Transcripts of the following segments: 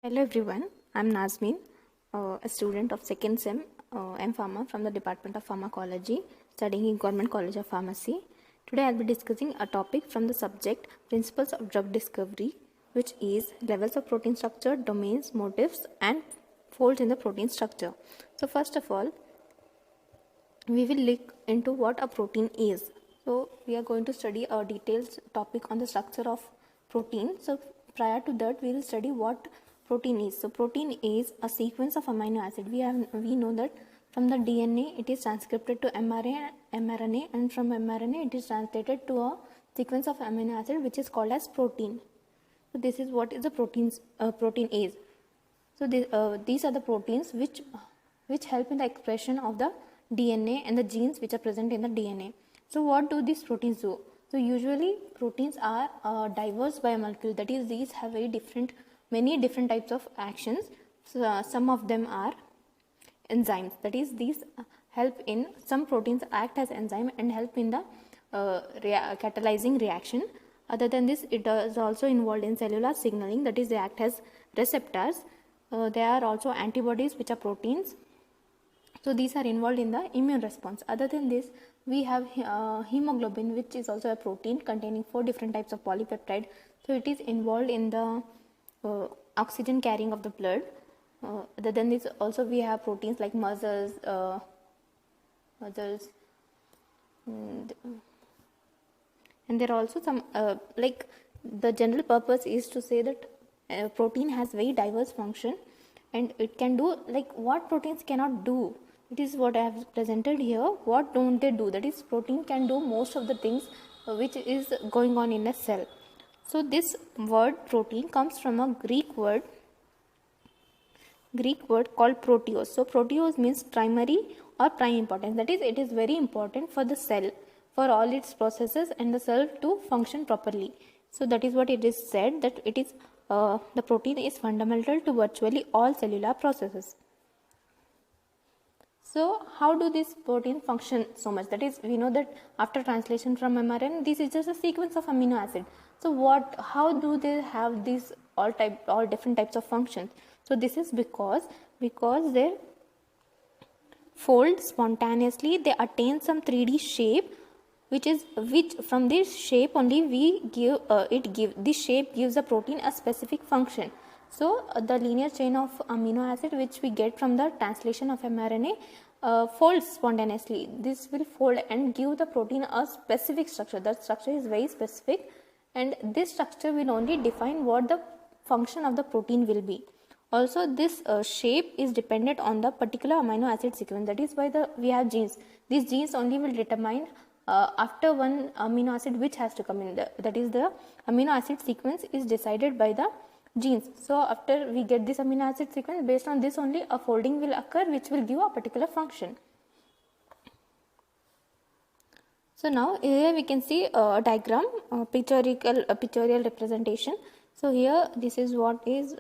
Hello everyone, I'm Nazmeen, a student of second sem M.Pharma from the Department of Pharmacology, studying in Government College of Pharmacy. Today I'll be discussing a topic from the subject Principles of Drug Discovery, which is levels of protein structure, domains, motifs, and folds in the protein structure. So first of all, we will look into what a protein is. So we are going to study a detailed topic on the structure of protein. So prior to that, we will study what protein is. So protein is a sequence of amino acid. We know that from the DNA it is transcribed to mRNA, and from mRNA it is translated to a sequence of amino acid which is called as protein. So this is what is the protein is. So these are the proteins which help in the expression of the DNA and the genes which are present in the DNA. So what do these proteins do? So usually proteins are diverse biomolecule, that is these have many different types of actions. So, some of them are enzymes, that is these help in some proteins act as enzyme and help in the catalyzing reaction. Other than this, it is also involved in cellular signaling, that is they act as receptors. There are also antibodies which are proteins. So these are involved in the immune response. Other than this, we have hemoglobin, which is also a protein containing 4 different types of polypeptide. So it is involved in the oxygen carrying of the blood. Other than this, also we have proteins like muscles, and there are also some like the general purpose is to say that protein has very diverse function and it can do like what proteins cannot do. It is what I have presented here. What don't they do? That is, protein can do most of the things which is going on in a cell. So this word protein comes from a Greek word called proteos. So proteos means primary or prime importance. That is, it is very important for the cell, for all its processes and the cell to function properly. So that is what it is said, that it is the protein is fundamental to virtually all cellular processes. So how do this protein function so much? That is, we know that after translation from mRNA, this is just a sequence of amino acid. So how do they have these all different types of functions? So this is because they fold spontaneously, they attain some 3D shape, which from this shape only we give this shape gives the protein a specific function. So the linear chain of amino acid which we get from the translation of mRNA folds spontaneously. This will fold and give the protein a specific structure. That structure is very specific, and this structure will only define what the function of the protein will be. Also, this shape is dependent on the particular amino acid sequence. That is why we have genes. These genes only will determine after one amino acid which has to come in. That is, the amino acid sequence is decided by the genes. So after we get this amino acid sequence, based on this only a folding will occur which will give a particular function. So now here we can see a diagram, pictorial representation. So here this is what is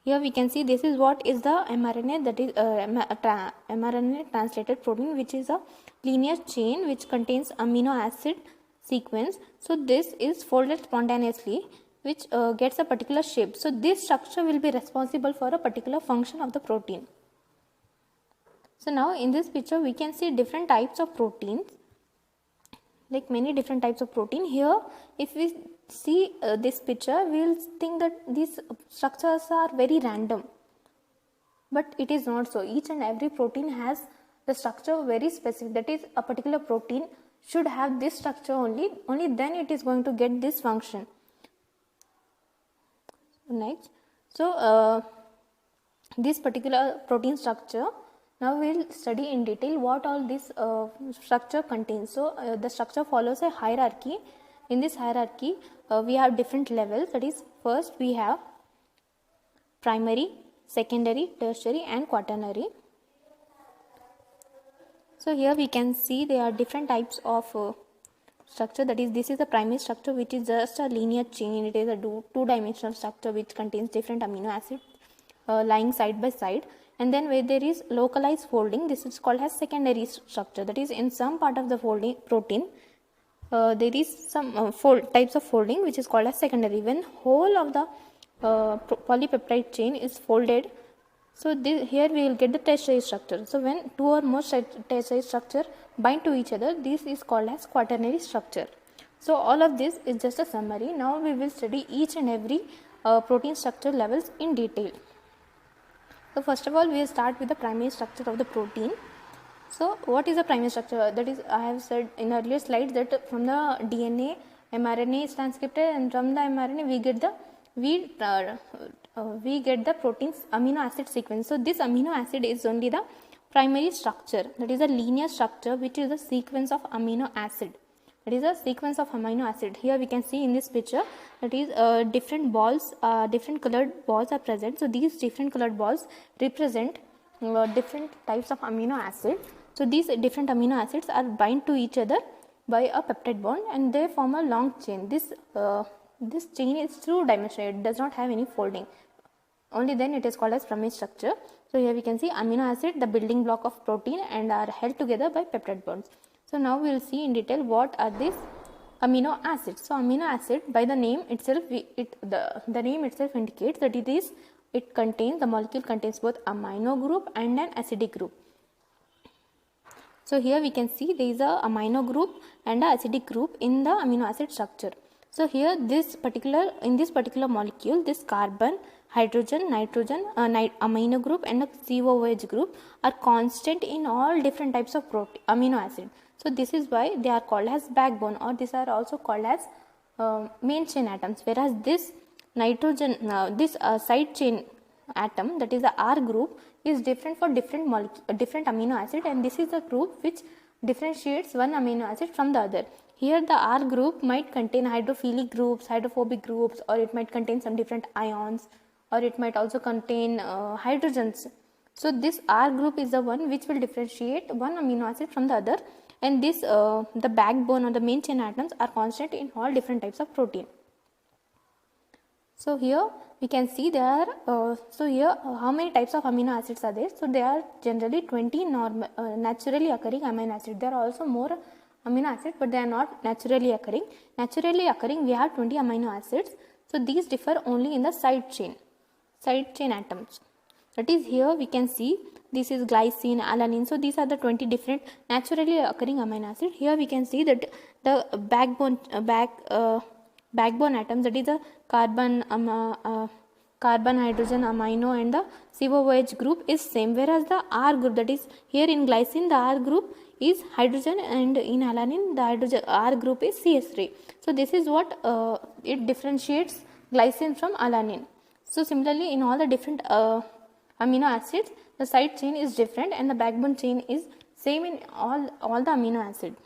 here we can see this is what is the mRNA, that is mRNA translated protein, which is a linear chain which contains amino acid sequence. So this is folded spontaneously, which gets a particular shape. So this structure will be responsible for a particular function of the protein. So now in this picture we can see different types of proteins, like many different types of protein. Here if we see this picture, we will think that these structures are very random, but it is not so. Each and every protein has the structure very specific, that is, a particular protein should have this structure only then it is going to get this function. Next, so this particular protein structure, now we will study in detail what all this structure contains. So the structure follows a hierarchy. In this hierarchy we have different levels. That is, first we have primary, secondary, tertiary and quaternary. So here we can see there are different types of structure. That is, this is the primary structure, which is just a linear chain. It is a two-dimensional structure which contains different amino acids lying side by side. And then where there is localized folding, this is called as secondary structure. That is, in some part of the protein there is some types of folding which is called as secondary. When whole of the polypeptide chain is folded. So here we will get the tertiary structure. So when two or more tertiary structure bind to each other, this is called as quaternary structure. So all of this is just a summary. Now we will study each and every protein structure levels in detail. So first of all, we will start with the primary structure of the protein. So what is the primary structure? That is, I have said in earlier slides that from the DNA, mRNA is transcripted, and from the mRNA we get the protein's amino acid sequence. So this amino acid is only the primary structure. That is a linear structure which is a sequence of amino acid. That is a sequence of amino acid. Here we can see in this picture, that is different balls, different colored balls are present. So these different colored balls represent different types of amino acid. So these different amino acids are bind to each other by a peptide bond, and they form a long chain. This chain is two-dimensional. It does not have any folding. Only then it is called as primary structure. So here we can see amino acid, the building block of protein, and are held together by peptide bonds. So now we will see in detail what are these amino acids. So amino acid, by the name itself, the name itself indicates that the molecule contains both amino group and an acidic group. So here we can see there is a amino group and a acidic group in the amino acid structure. So here in this particular molecule, this carbon, hydrogen, nitrogen, amino group and a COOH group are constant in all different types of amino acid. So this is why they are called as backbone, or these are also called as main chain atoms. Whereas this nitrogen, this side chain atom, that is the R group, is different for different amino acid, and this is the group which differentiates one amino acid from the other. Here the R group might contain hydrophilic groups, hydrophobic groups, or it might contain some different ions, or it might also contain hydrogens. So this R group is the one which will differentiate one amino acid from the other, and this the backbone or the main chain atoms are constant in all different types of protein. So here we can see there are how many types of amino acids are there. So there are generally 20 naturally occurring amino acids. There are also more amino acids, but they are not naturally occurring. Naturally occurring, we have 20 amino acids. So these differ only in the side chain atoms. That is, here we can see this is glycine, alanine. So these are the 20 different naturally occurring amino acids. Here we can see that the backbone atoms, that is the carbon, hydrogen, amino and the COOH group is same, whereas the R group, that is here in glycine the R group is hydrogen, and in alanine the R group is CH3. So this is what it differentiates glycine from alanine. So similarly in all the different amino acids, the side chain is different and the backbone chain is same in all the amino acids.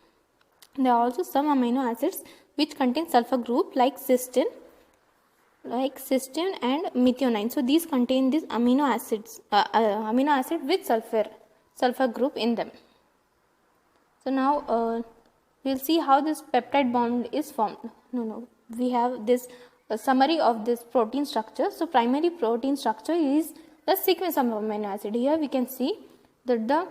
There are also some amino acids which contain sulfur group like cysteine and methionine. So these contain this amino acid with sulfur group in them. So now we will see how this peptide bond is formed. We have this summary of this protein structure. So primary protein structure is the sequence of amino acid. Here we can see that the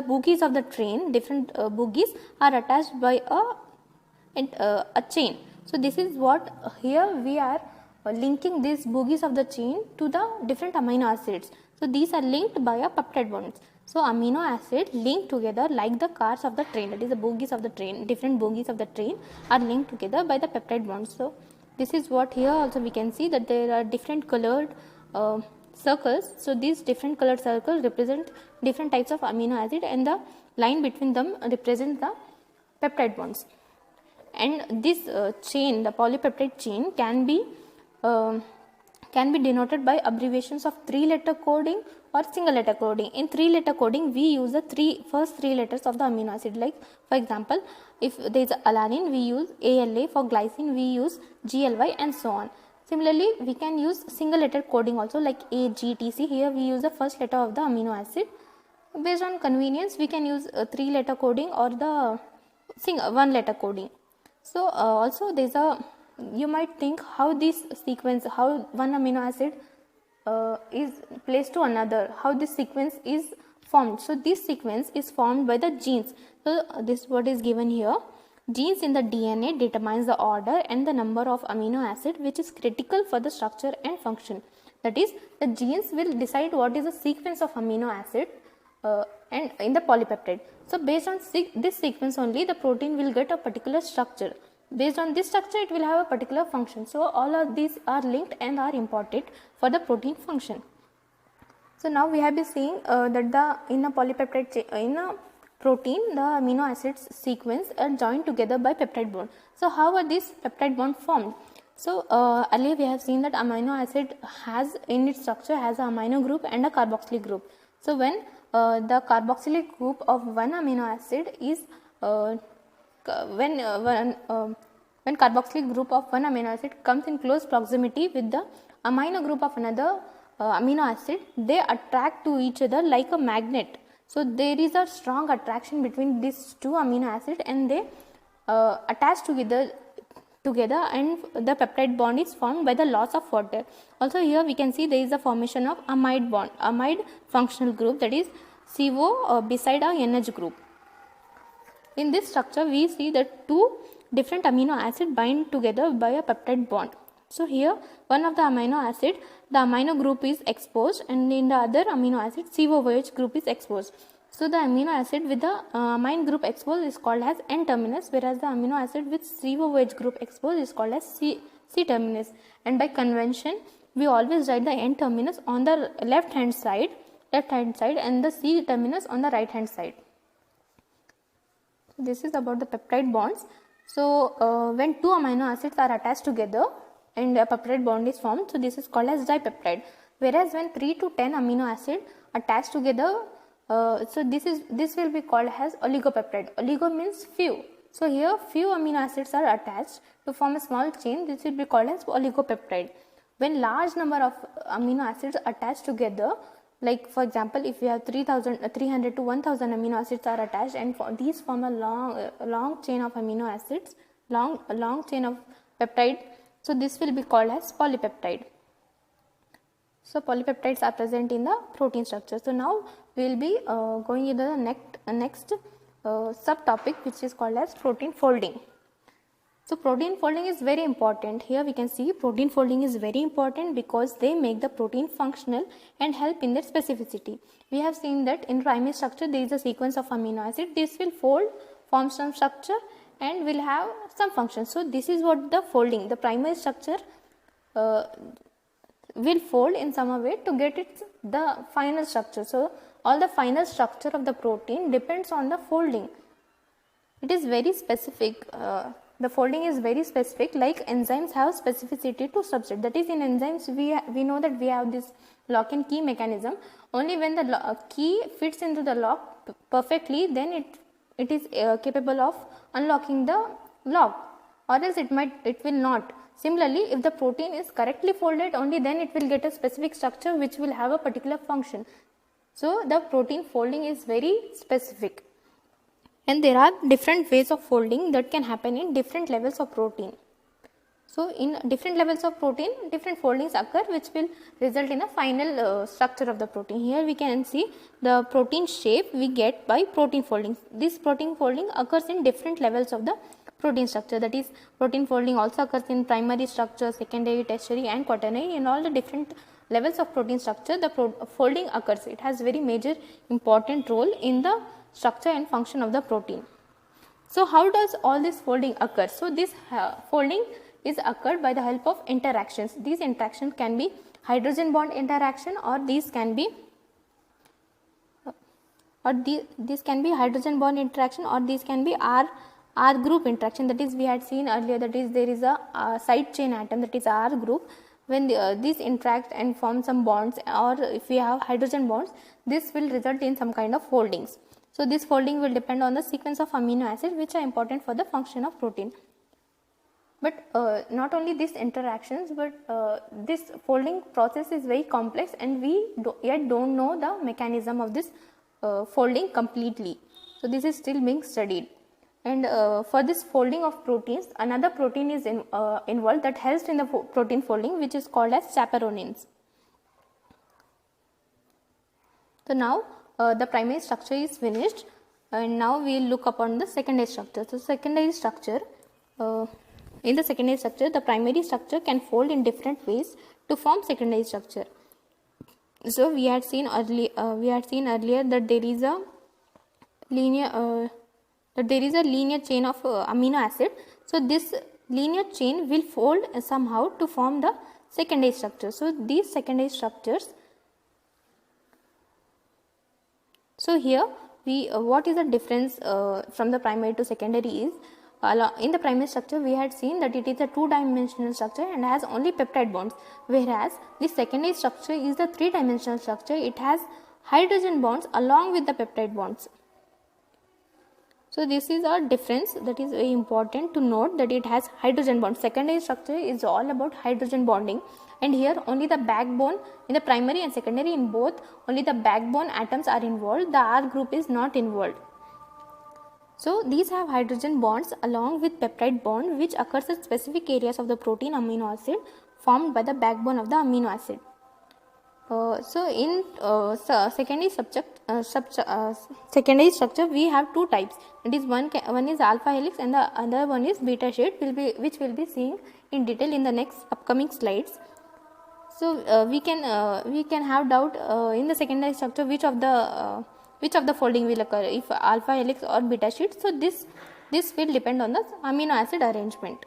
bogies of the train, different bogies are attached by a chain. So this is what here we are linking these bogies of the chain to the different amino acids. So these are linked by a peptide bonds. So amino acid linked together like the cars of the train, that is the bogies of the train, different bogies of the train are linked together by the peptide bonds. So this is what here also we can see that there are different colored circles. So these different colored circles represent different types of amino acid, and the line between them represents the peptide bonds. And this chain, the polypeptide chain, can be denoted by abbreviations of 3-letter coding or single-letter coding. In 3-letter coding, we use the first three letters of the amino acid. Like for example, if there is alanine, we use ALA. For glycine, we use GLY, and so on. Similarly, we can use single-letter coding also, like AGTC. Here we use the first letter of the amino acid. Based on convenience, we can use 3-letter coding or the 1-letter coding. So also you might think how this sequence, how one amino acid is placed to another, how this sequence is formed. So this sequence is formed by the genes. So this is what is given here. Genes in the DNA determines the order and the number of amino acid which is critical for the structure and function. That is, the genes will decide what is the sequence of amino acid and in the polypeptide. So based on this sequence only, the protein will get a particular structure. Based on this structure, it will have a particular function. So all of these are linked and are important for the protein function. So now we have been seeing that in a polypeptide in a protein, the amino acids sequence are joined together by peptide bond. So how are these peptide bond formed? So earlier we have seen that amino acid has in its structure has a amino group and a carboxylic group. So when the carboxylic group of one amino acid is when carboxylic group of one amino acid comes in close proximity with the amino group of another amino acid, they attract to each other like a magnet. So there is a strong attraction between these two amino acids and they attach together and the peptide bond is formed by the loss of water. Also here we can see there is a formation of amide bond, amide functional group, that is CO beside a NH group. In this structure we see that two different amino acids bind together by a peptide bond. So here one of the amino acid, the amino group is exposed, and in the other amino acid COOH group is exposed. So the amino acid with the amine group exposed is called as N terminus, whereas the amino acid with COOH group exposed is called as C terminus. And by convention we always write the N terminus on the left hand side and the C terminus on the right hand side. This is about the peptide bonds. So when two amino acids are attached together and a peptide bond is formed, so this is called as dipeptide. Whereas when 3 to 10 amino acid attached together, so this will be called as oligopeptide. Oligo means few. So here few amino acids are attached to form a small chain. This will be called as oligopeptide. When large number of amino acids attached together, like for example, if we have 300 to 1000 amino acids are attached, and these form a long chain of amino acids, long chain of peptide. So this will be called as polypeptide. So polypeptides are present in the protein structure. So now we will be going into the next subtopic, which is called as protein folding. So protein folding is very important. Here we can see protein folding is very important because they make the protein functional and help in their specificity. We have seen that in primary structure there is a sequence of amino acid. This will fold, form some structure and will have some function. So this is what the folding, the primary structure will fold in some way to get the final structure. So all the final structure of the protein depends on the folding. It is very specific. The folding is very specific, like enzymes have specificity to substrate. That is, in enzymes we know that we have this lock and key mechanism. Only when the key fits into the lock perfectly, then it is capable of unlocking the lock, or else it will not. Similarly, if the protein is correctly folded, only then it will get a specific structure which will have a particular function. So the protein folding is very specific. And there are different ways of folding that can happen in different levels of protein. So in different levels of protein, different foldings occur which will result in a final structure of the protein. Here we can see the protein shape we get by protein folding. This protein folding occurs in different levels of the protein structure. That is, protein folding also occurs in primary structure, secondary, tertiary and quaternary. In all the different levels of protein structure, the folding occurs. It has very major important role in the structure and function of the protein. So how does all this folding occur? So this folding is occurred by the help of interactions. These interactions can be hydrogen bond interaction, or these can be hydrogen bond interaction, or these can be R group interaction. That is, we had seen earlier, that is, there is a side chain atom, that is R group. When these interact and form some bonds, or if we have hydrogen bonds, this will result in some kind of foldings. So this folding will depend on the sequence of amino acids which are important for the function of protein. But not only these interactions, but this folding process is very complex, and we yet don't know the mechanism of this folding completely. So this is still being studied. And for this folding of proteins, another protein is involved that helps in the protein folding, which is called as chaperonins. So now the primary structure is finished. And now we will look upon the secondary structure. So secondary structure, in the secondary structure, the primary structure can fold in different ways to form secondary structure. So we had seen earlier that there is a linear chain of amino acid. So this linear chain will fold somehow to form the secondary structure. So these secondary structures. So here we what is the difference from the primary to secondary is, in the primary structure we had seen that it is a two-dimensional structure and has only peptide bonds, whereas the secondary structure is the three-dimensional structure. It has hydrogen bonds along with the peptide bonds. So this is a difference that is very important to note, that it has hydrogen bond. Secondary structure is all about hydrogen bonding, and here only the backbone, in the primary and secondary in both only the backbone atoms are involved, the R group is not involved. So these have hydrogen bonds along with peptide bond which occurs at specific areas of the protein amino acid formed by the backbone of the amino acid. So in secondary structure we have two types. It is one is alpha helix and the other one is beta sheet, which will be seeing in detail in the next upcoming slides. So we can have doubt in the secondary structure which of the folding will occur, if alpha helix or beta sheet. So this will depend on the amino acid arrangement.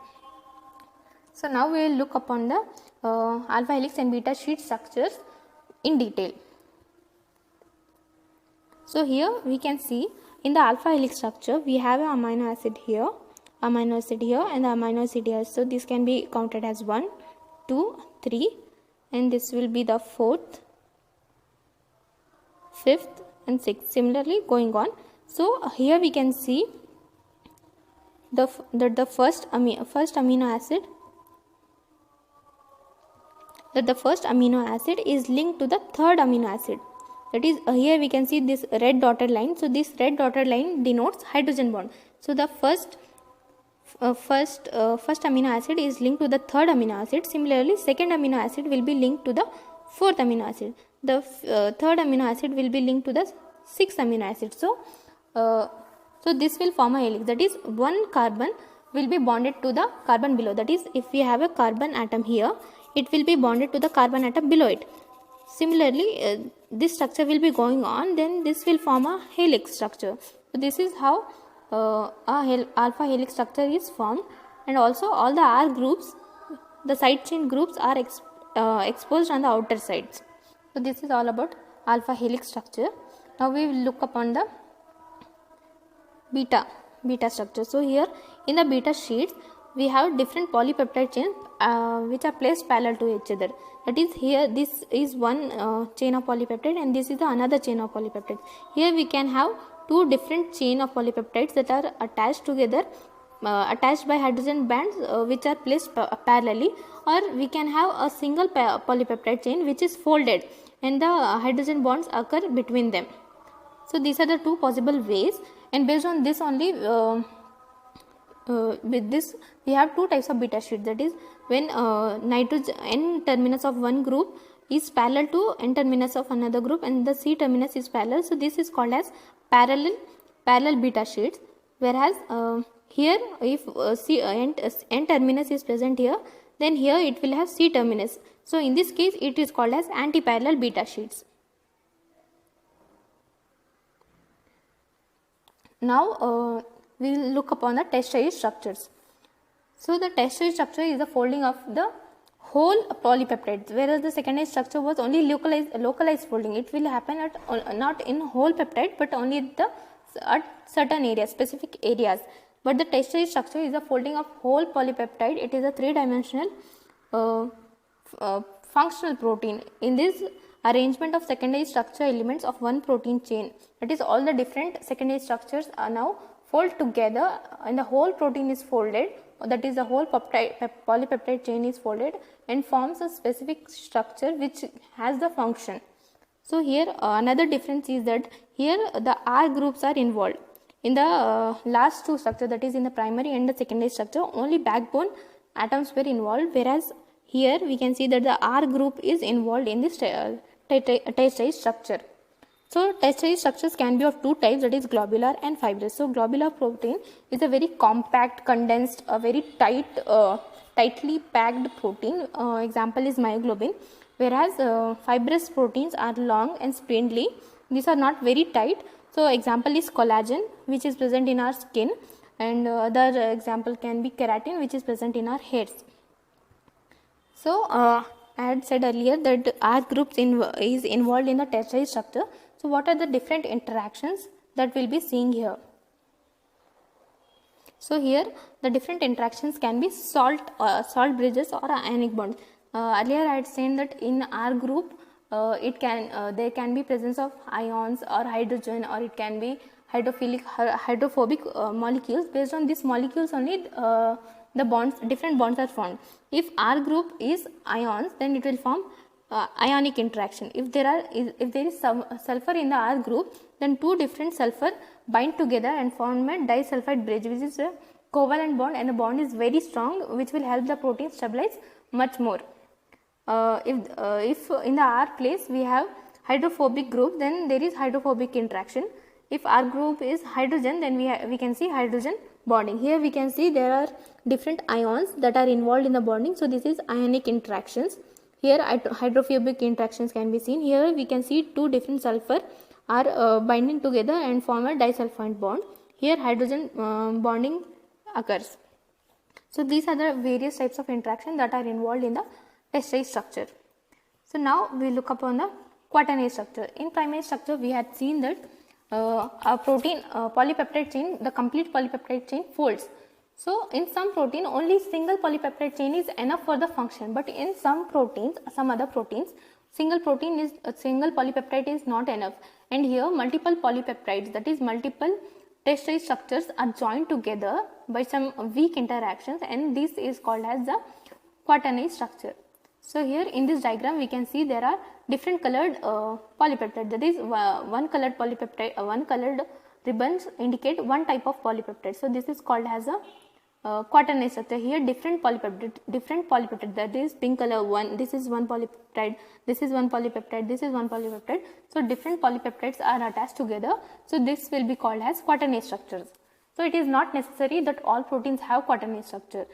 So now we will look upon the alpha helix and beta sheet structures in detail. So here we can see in the alpha helix structure we have an amino acid here, and the amino acid here. So this can be counted as 1, 2, 3, and this will be the 4th, 5th and 6th, similarly going on. So here we can see the first amino acid is linked to the third amino acid. That is, here we can see this red dotted line. So this red dotted line denotes hydrogen bond. So the first amino acid is linked to the third amino acid. Similarly, second amino acid will be linked to the fourth amino acid. The third amino acid will be linked to the sixth amino acid. So this will form a helix. That is, one carbon will be bonded to the carbon below. That is, if we have a carbon atom here, it will be bonded to the carbon atom below it. Similarly, this structure will be going on, then this will form a helix structure. So this is how alpha helix structure is formed, and also all the R groups, the side chain groups are exposed on the outer sides. So this is all about alpha helix structure. Now we will look upon the beta structure. So here in the beta sheets we have different polypeptide chains which are placed parallel to each other. That is, here this is one chain of polypeptide and this is the another chain of polypeptide. Here we can have two different chain of polypeptides that are attached together, attached by hydrogen bands which are placed parallelly, or we can have a single polypeptide chain which is folded and the hydrogen bonds occur between them. So these are the two possible ways, and based on this only with this we have two types of beta sheet. That is, when nitrogen N terminus of one group is parallel to N terminus of another group and the C terminus is parallel. So this is called as parallel beta sheets. Whereas here if N terminus is present here, then here it will have C terminus. So in this case it is called as anti-parallel beta sheets. Now we will look upon the test-stage structures. So the test-stage structure is the folding of the whole polypeptides, whereas the secondary structure was only localized folding. It will happen at not in whole peptide but only at certain areas, specific areas. But the test-stage structure is the folding of whole polypeptide. It is a three-dimensional functional protein. In this arrangement of secondary structure elements of one protein chain, that is, all the different secondary structures are now fold together and the whole protein is folded, that is, the whole polypeptide chain is folded and forms a specific structure which has the function. So here another difference is that here the R groups are involved. In the last two structures, that is in the primary and the secondary structure, only backbone atoms were involved, whereas here we can see that the R group is involved in this test-stage structure. So tertiary structures can be of two types, that is globular and fibrous. So globular protein is a very compact, condensed, a very tightly packed protein. Example is myoglobin. Whereas fibrous proteins are long and spindly. These are not very tight. So example is collagen, which is present in our skin, and other example can be keratin, which is present in our hairs. So I had said earlier that R groups is involved in the tertiary structure. So what are the different interactions that we'll be seeing here? So here the different interactions can be salt bridges or ionic bonds. Earlier I had said that in R group there can be presence of ions or hydrogen, or it can be hydrophobic molecules. Based on these molecules only different bonds are formed. If R group is ions, then it will form ionic interaction. If there is some sulfur in the R group, then two different sulfur bind together and form a disulfide bridge, which is a covalent bond, and the bond is very strong, which will help the protein stabilize much more. If in the R place we have hydrophobic group, then there is hydrophobic interaction. If R group is hydrogen, then we can see hydrogen bonding. Here we can see there are different ions that are involved in the bonding. So this is ionic interactions. Here hydrophobic interactions can be seen. Here we can see two different sulfur are binding together and form a disulfide bond. Here hydrogen bonding occurs. So these are the various types of interaction that are involved in the tertiary structure. So now we look upon the quaternary structure. In primary structure we had seen that a protein polypeptide chain, the complete polypeptide chain folds. So in some protein only single polypeptide chain is enough for the function, but in some proteins, some other proteins, single polypeptide is not enough, and here multiple polypeptides, that is multiple tertiary structures, are joined together by some weak interactions, and this is called as the quaternary structure. So here in this diagram we can see there are different colored polypeptide, that is one colored polypeptide, one colored ribbons indicate one type of polypeptide. So this is called as a quaternary structure. Here different polypeptide, that is pink color one, this is one polypeptide, this is one polypeptide, this is one polypeptide. So different polypeptides are attached together. So this will be called as quaternary structures. So it is not necessary that all proteins have quaternary structure.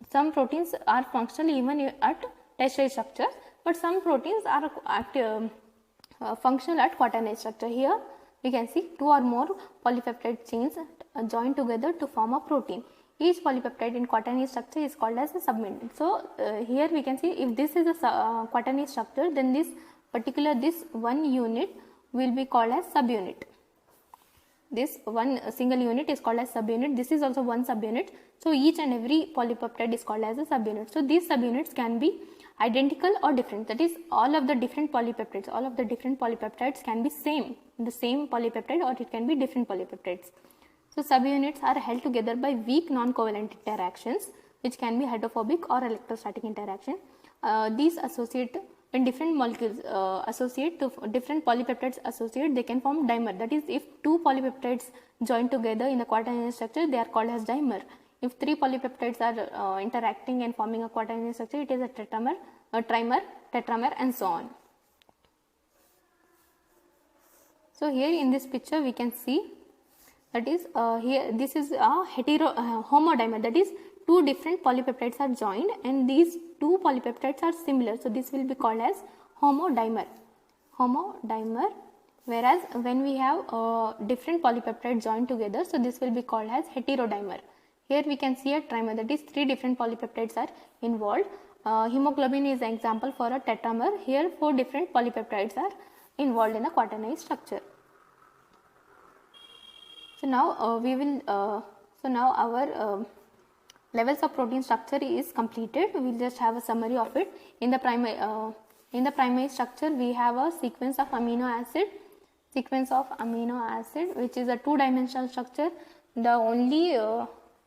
Some proteins are functional even at tertiary structure, but some proteins are functional at quaternary structure. Here we can see two or more polypeptide chains joined together to form a protein. Each polypeptide in quaternary structure is called as a subunit. So here we can see if this is a quaternary structure, then this one unit will be called as subunit. This one single unit is called as subunit. This is also one subunit. So each and every polypeptide is called as a subunit. So these subunits can be identical or different, that is all of the different polypeptides can be the same polypeptide, or it can be different polypeptides. So subunits are held together by weak non-covalent interactions, which can be hydrophobic or electrostatic interaction. These associate when different molecules different polypeptides associate, they can form dimer. That is, if two polypeptides join together in a quaternary structure, they are called as dimer. If three polypeptides are interacting and forming a quaternary structure, it is a tetramer, a trimer, tetramer, and so on. So here in this picture we can see, that is here this is a homodimer, that is two different polypeptides are joined and these two polypeptides are similar. So this will be called as homodimer. Whereas when we have different polypeptides joined together, so this will be called as heterodimer. Here we can see a trimer, that is three different polypeptides are involved. Hemoglobin is an example for a tetramer. Here four different polypeptides are involved in a quaternary structure. So now our levels of protein structure is completed. We will just have a summary of it. In the primary structure, we have a sequence of amino acid, which is a two-dimensional structure. The only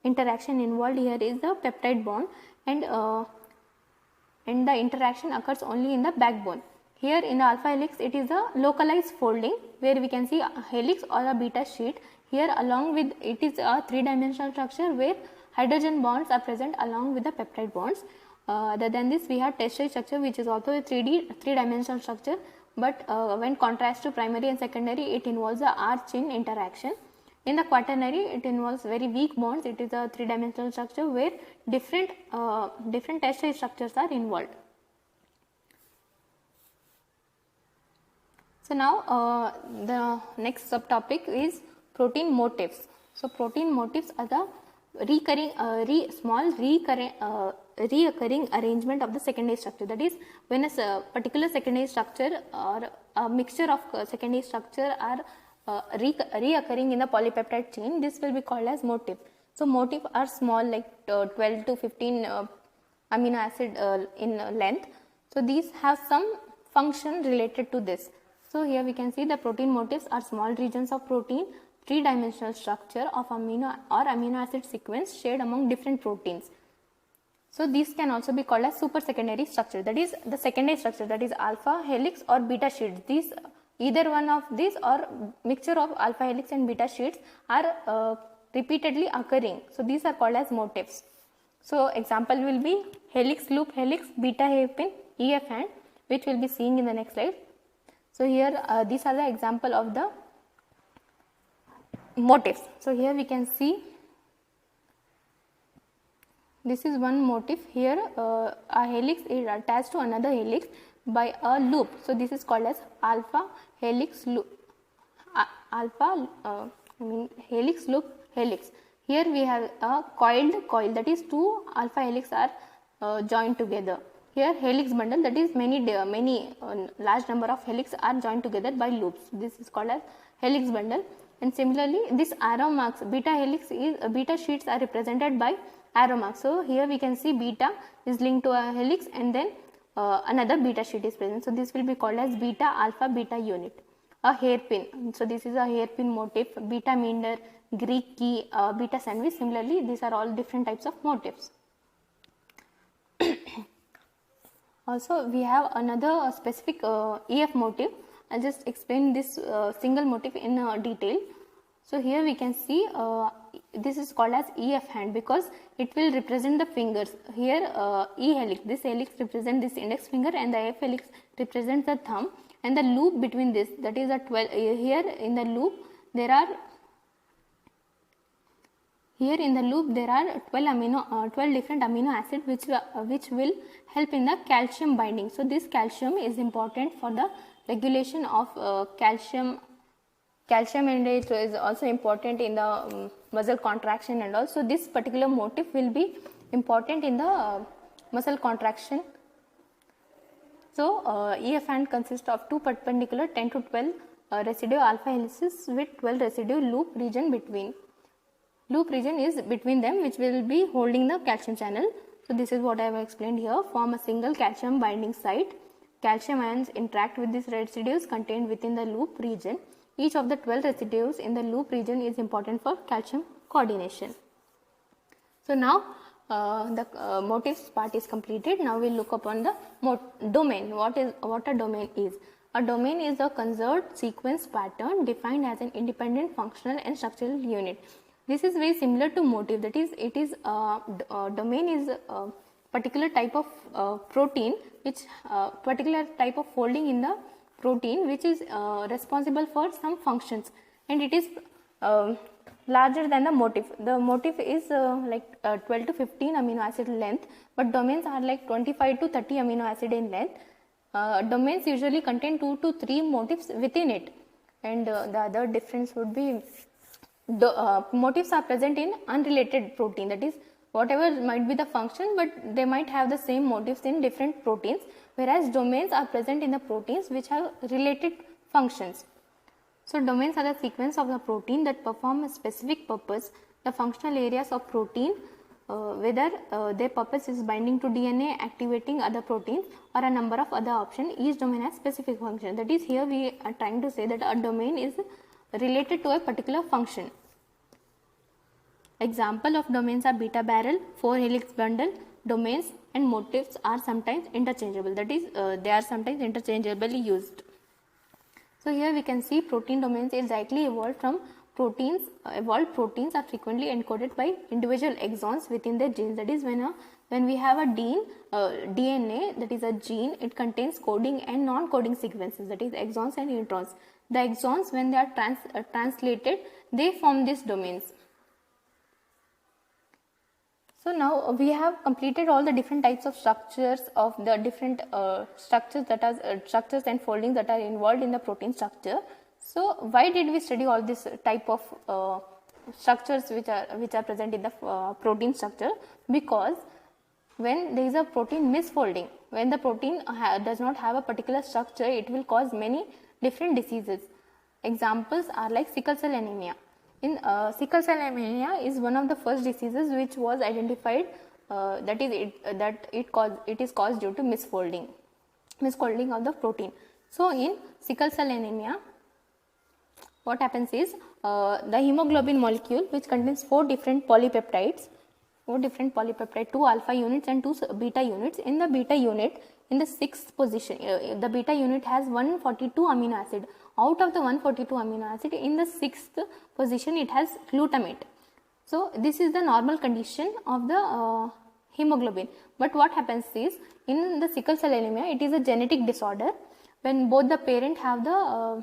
interaction involved here is the peptide bond, and the interaction occurs only in the backbone. Here in the alpha helix, it is a localized folding where we can see a helix or a beta sheet. Here along with it is a three-dimensional structure where hydrogen bonds are present along with the peptide bonds. Other than this, we have tertiary structure, which is also a three-dimensional structure but when contrast to primary and secondary, it involves the R-chain interaction. In the quaternary, it involves very weak bonds. It is a three-dimensional structure where different tertiary structures are involved. So now the next subtopic is protein motifs. So protein motifs are the reoccurring arrangement of the secondary structure. That is, when a particular secondary structure or a mixture of secondary structure are reoccurring in the polypeptide chain, this will be called as motif. So motif are small, like 12 to 15 amino acid in length. So these have some function related to this. So here we can see the protein motifs are small regions of protein, three-dimensional structure of amino or amino acid sequence shared among different proteins. So these can also be called as super secondary structure. That is the secondary structure, that is alpha helix or beta sheets. These, either one of these or mixture of alpha helix and beta sheets are repeatedly occurring. So these are called as motifs. So example will be helix, loop, helix, beta hairpin, EF hand, which we will be seeing in the next slide. So here these are the example of the motifs. So here we can see this is one motif. Here a helix is attached to another helix by a loop. So this is called as alpha helix loop, helix loop helix. Here we have a coiled coil, that is two alpha helix are joined together. Here helix bundle, that is many large number of helix are joined together by loops. This is called as helix bundle. And similarly, this arrow marks, beta sheets are represented by arrow marks. So here we can see beta is linked to a helix and then another beta sheet is present. So this will be called as beta alpha beta unit. A hairpin, so this is a hairpin motif, beta meander, Greek key, beta sandwich. Similarly, these are all different types of motifs. Also, we have another specific EF motif. I'll just explain this single motif in detail. So here we can see this is called as EF hand because it will represent the fingers. Here E helix, this helix represents this index finger and the F helix represents the thumb, and the loop between this, that is a 12. Here in the loop there are 12 different amino acids which will help in the calcium binding. So this calcium is important for the regulation of calcium and it is also important in the muscle contraction, and also this particular motif will be important in the muscle contraction. So EF hand consists of two perpendicular 10 to 12 residue alpha helices with 12 residue loop region between. Loop region is between them, which will be holding the calcium channel. So this is what I have explained here. Form a single calcium binding site. Calcium ions interact with these residues contained within the loop region. Each of the 12 residues in the loop region is important for calcium coordination. So now the motifs part is completed. Now we will look upon the domain. What a domain is? A domain is a conserved sequence pattern defined as an independent functional and structural unit. This is very similar to motif. That is, it is domain is a particular type of protein, which particular type of folding in the protein which is responsible for some functions, and it is larger than the motif. The motif is like 12 to 15 amino acid length, but domains are like 25 to 30 amino acid in length. Domains usually contain 2 to 3 motifs within it, and the other difference would be motifs are present in unrelated protein. That is, whatever might be the function, but they might have the same motifs in different proteins, whereas domains are present in the proteins which have related functions. So domains are the sequence of the protein that perform a specific purpose. The functional areas of protein, whether their purpose is binding to DNA, activating other proteins, or a number of other options, each domain has specific function. That is, here we are trying to say that a domain is related to a particular function. Example of domains are beta barrel, 4 helix bundle. Domains and motifs are sometimes interchangeable. That is, they are sometimes interchangeably used. So here we can see protein domains is likely evolved from proteins. Evolved proteins are frequently encoded by individual exons within their genes. That is, when When we have a DNA, that is a gene, it contains coding and non-coding sequences, that is exons and introns. The exons, when they are translated, they form these domains. So now we have completed all the different types of structures of the different structures structures and foldings that are involved in the protein structure. So why did we study all this type of structures which are present in the protein structure? Because when there is a protein misfolding, when the protein does not have a particular structure, it will cause many different diseases. Examples are like sickle cell anemia. In sickle cell anemia is one of the first diseases which was identified, that it is caused due to misfolding of the protein. So in sickle cell anemia, what happens is the hemoglobin molecule, which contains 4 different polypeptides, 2 alpha units and 2 beta units. In the beta unit, in the 6th position, the beta unit has 142 amino acid. Out of the 142 amino acid, in the 6th position it has glutamate. So this is the normal condition of the hemoglobin. But what happens is, in the sickle cell anemia, it is a genetic disorder when both the parent have the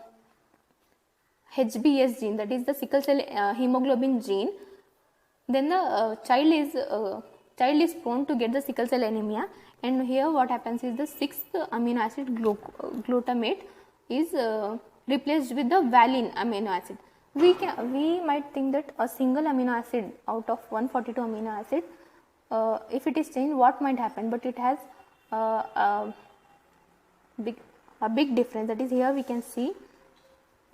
HbS gene, that is the sickle cell hemoglobin gene. Then the child is prone to get the sickle cell anemia, and here what happens is the 6th amino acid glutamate is replaced with the valine amino acid. We might think that a single amino acid out of 142 amino acid, if it is changed, what might happen? But it has a big difference. That is, here we can see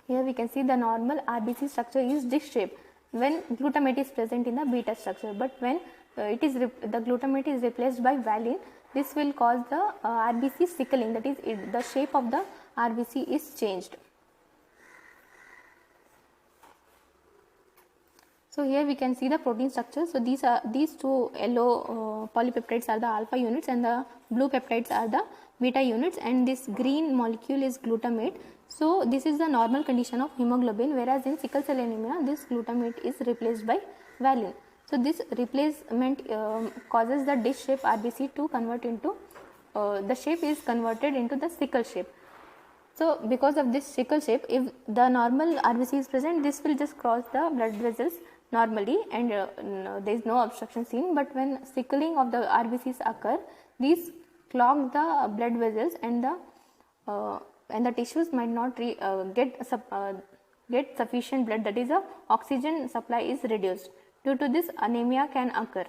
the normal RBC structure is disc shape when glutamate is present in the beta structure, but when the glutamate is replaced by valine, this will cause the RBC sickling, that is, the shape of the RBC is changed. So here we can see the protein structure. So these two yellow polypeptides are the alpha units and the blue peptides are the beta units, and this green molecule is glutamate. So this is the normal condition of hemoglobin, whereas in sickle cell anemia this glutamate is replaced by valine. So this replacement causes the dish shape RBC to convert into the shape is converted into the sickle shape. So because of this sickle shape, if the normal RBC is present, this will just cross the blood vessels normally and there is no obstruction seen. But when sickling of the RBCs occur, these clog the blood vessels and the tissues might not get sufficient blood, that is, the oxygen supply is reduced. Due to this, anemia can occur.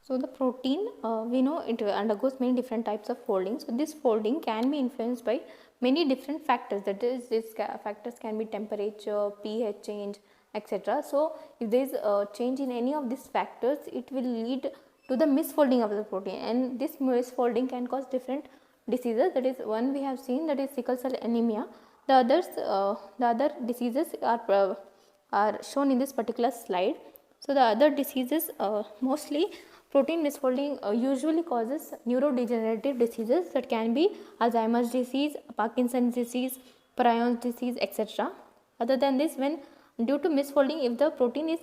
So the protein, we know it undergoes many different types of folding. So this folding can be influenced by many different factors, that is, these factors can be temperature, pH change, etc. So if there is a change in any of these factors, it will lead to the misfolding of the protein, and this misfolding can cause different diseases. That is, one we have seen, that is sickle cell anemia. The other diseases are shown in this particular slide. So the other diseases, mostly protein misfolding usually causes neurodegenerative diseases, that can be Alzheimer's disease, Parkinson's disease, Prions disease, etc. Other than this, when due to misfolding, if the protein's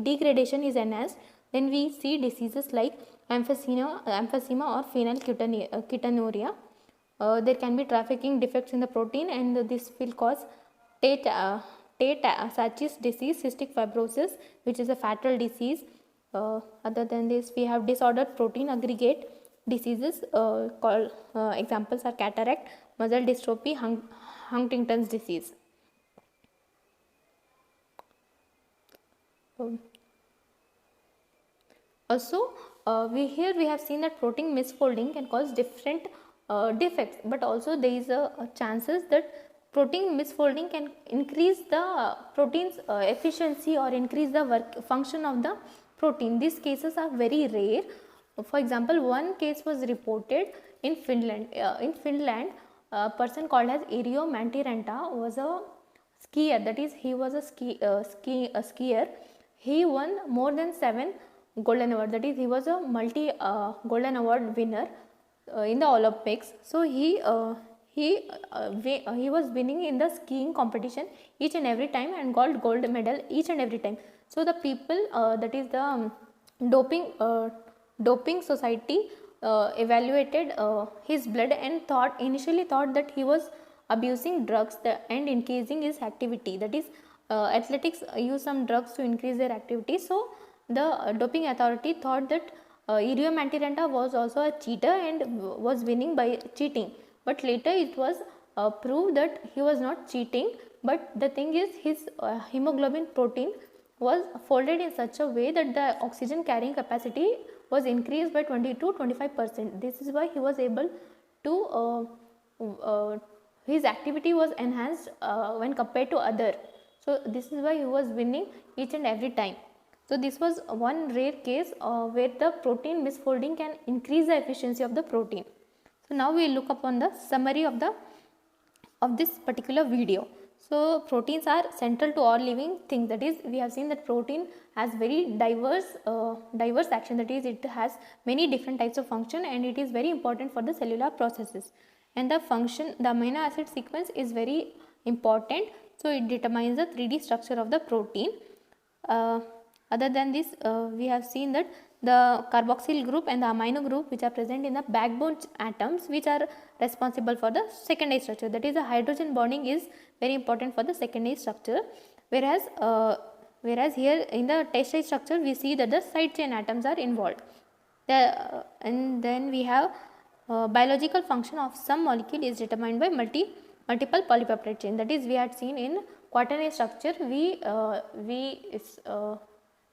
degradation is enhanced, then we see diseases like emphysema or phenylketonuria. There can be trafficking defects in the protein, and this will cause Tay-Sachs disease, cystic fibrosis, which is a fatal disease. Other than this, we have disordered protein aggregate diseases called examples are cataract, muscle dystrophy, Huntington's disease. Also, we have seen that protein misfolding can cause different defects, but also there is a chances that protein misfolding can increase the protein's efficiency or increase the function of the protein. These cases are very rare. For example, one case was reported in Finland. A person called as Yrjö Mäntyranta was a skier. That is, he was a skier. He won more than 7 golden awards. That is, he was a multi golden award winner in the Olympics. So he was winning in the skiing competition each and every time and got gold medal each and every time. So the people, that is the doping society, evaluated his blood and initially thought that he was abusing drugs and increasing his activity. That is, athletics use some drugs to increase their activity. So the doping authority thought that Irio Mantiranta was also a cheater and was winning by cheating. But later it was proved that he was not cheating, but the thing is his hemoglobin protein was folded in such a way that the oxygen carrying capacity was increased by 20 to 25%. This is why he was able to his activity was enhanced when compared to other. So this is why he was winning each and every time. So this was one rare case where the protein misfolding can increase the efficiency of the protein. So now we look upon the summary of this particular video. So proteins are central to all living things. That is, we have seen that protein has very diverse action. That is, it has many different types of function and it is very important for the cellular processes. And the amino acid sequence is very important. So it determines the 3D structure of the protein. Other than this, we have seen that the carboxyl group and the amino group which are present in the backbone atoms, which are responsible for the secondary structure. That is, the hydrogen bonding is very important for the secondary structure, whereas here in the tertiary structure we see that the side chain atoms are involved. And then we have biological function of some molecule is determined by multiple polypeptide chain. That is, we had seen in quaternary structure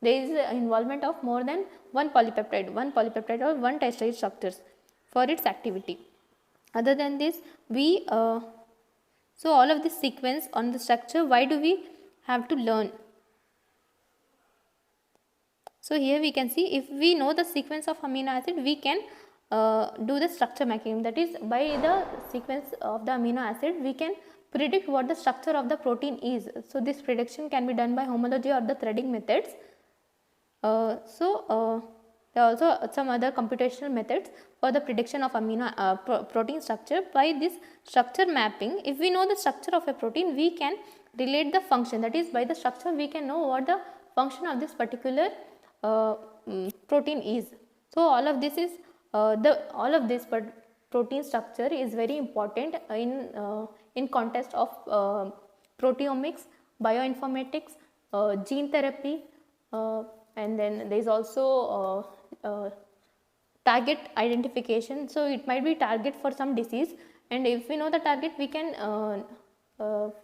there is involvement of more than one polypeptide or one tertiary structures for its activity. Other than this, so all of this sequence on the structure, why do we have to learn? So here we can see, if we know the sequence of amino acid, we can do the structure mechanism. That is, by the sequence of the amino acid, we can predict what the structure of the protein is. So this prediction can be done by homology or the threading methods. There are also some other computational methods for the prediction of protein structure. By this structure mapping, if we know the structure of a protein, we can relate the function. That is, by the structure we can know what the function of this particular protein is. So all of this is protein structure is very important in context of proteomics, bioinformatics, gene therapy, and then there is also target identification. So it might be target for some disease, and if we know the target, we can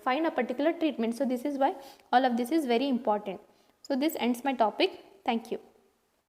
find a particular treatment. So this is why all of this is very important. So this ends my topic. Thank you.